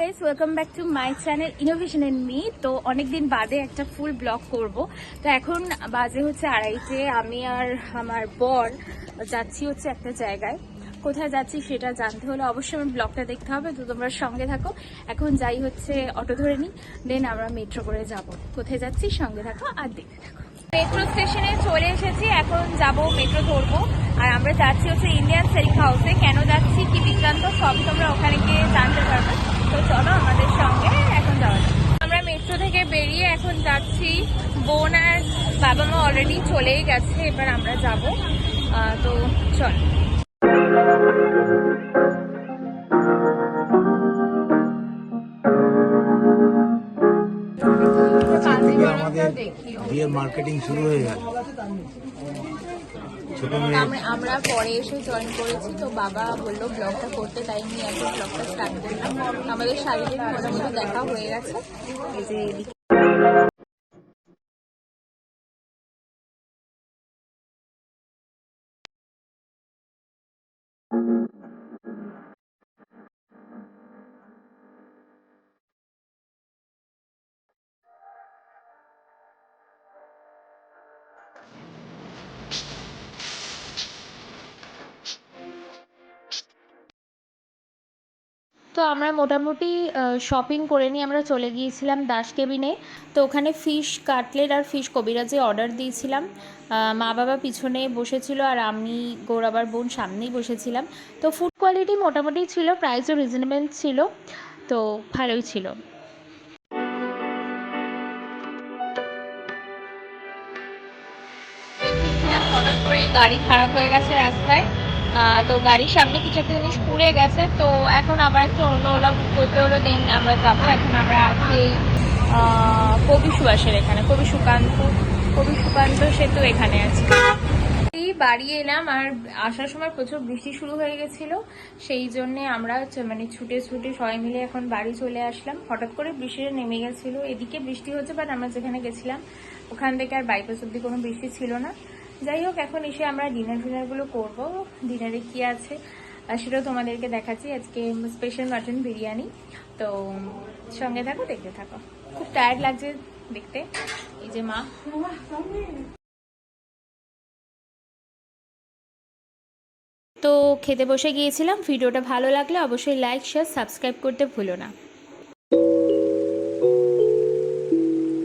Guys, welcome back to my channel innovation and me. তো অনেকদিন বাদে একটা ফুল ব্লগ করব। তো এখন বাজে হচ্ছে 2:30। আমি আর আমার বর যাচ্ছি হচ্ছে একটা জায়গায়। কোথায় যাচ্ছি সেটা জানতে হলে অবশ্যই আমার ব্লগটা দেখতে হবে। তো তোমরা সঙ্গে থাকো। এখন যাই হচ্ছে অটো ধরে নিই, দেন আমরা মেট্রো করে যাব। কোথায় যাচ্ছি সঙ্গে থাকো আর দেখতে থাকো। মেট্রো স্টেশনে চলে এসেছি, এখন যাব মেট্রো ধরবো। আর আমরা যাচ্ছি হচ্ছে ইন্ডিয়ান সেলিং হাউসে। কেন যাচ্ছি, কি বৃত্তান্ত সব তোমরা ওখানে গিয়ে জানতে পারবে। তো চলো আমাদের সঙ্গে এখন যাওয়া যাক। আমরা মেট্রো থেকে বেরিয়ে এখন যাচ্ছি। বোন আর বাবা মা অলরেডি চলেই গেছে, এবার আমরা যাব। তো চল। আমাদের বিয়ের মার্কেটিং শুরু হয়ে গেল। আমরা পরে এসে জয়েন করেছি, তো বাবা বললো ব্লগটা করতে, তাই নিয়ে এখন ব্লগটা স্টার্ট করলাম। আমাদের শাড়িদের মোটামুটি দেখা হয়ে গেছে। এই যে এদিকে তো আমরা মোটামুটি শপিং করে নিয়ে আমরা চলে গিয়েছিলাম দাস কেবিনে। তো ওখানে ফিশ কাটলেট আর ফিশ কবিরাজে অর্ডার দিয়েছিলাম। মা বাবা পিছনে বসেছিল আর আমি গৌরাবার বোন সামনেই বসেছিলাম। তো ফুড কোয়ালিটি মোটামুটি ছিল, প্রাইসও রিজনেবল ছিল, তো ভালোই ছিল। হঠাৎ করে গাড়ি খারাপ হয়ে গেছে রাস্তায়। তো গাড়ির সামনে কিছু একটা জিনিস পুড়ে গেছে, তো এখন আবার একটু অন্য ওলা বুক করতে হলো। দেন আমরা যাবো। এখন আমরা আছি কবি সুভাষের এখানে, কবি সুকান্ত সেতু এখানে আছি। বাড়ি এলাম আর আসার সময় প্রচুর বৃষ্টি শুরু হয়ে গেছিল, সেই জন্যে আমরা মানে ছুটে সবাই মিলে এখন বাড়ি চলে আসলাম। হঠাৎ করে বৃষ্টিটা নেমে গেছিল, এদিকে বৃষ্টি হচ্ছে, বাট আমরা যেখানে গেছিলাম ওখান থেকে আর বাইপাস অব্দি কোনো বৃষ্টি ছিল না। যাই হোক, এখন এসে আমরা ডিনারগুলো করবো। ডিনারে কি আছে সেটাও তোমাদেরকে দেখাচ্ছি। আজকে স্পেশাল মাটন বিরিয়ানি। তো সঙ্গে থাকো, দেখতে থাকো। খুব টায়ার্ড লাগছে দেখতে। এই যে মা। তো খেতে বসে গিয়েছিলাম। ভিডিওটা ভালো লাগলে অবশ্যই লাইক, শেয়ার, সাবস্ক্রাইব করতে ভুলো না।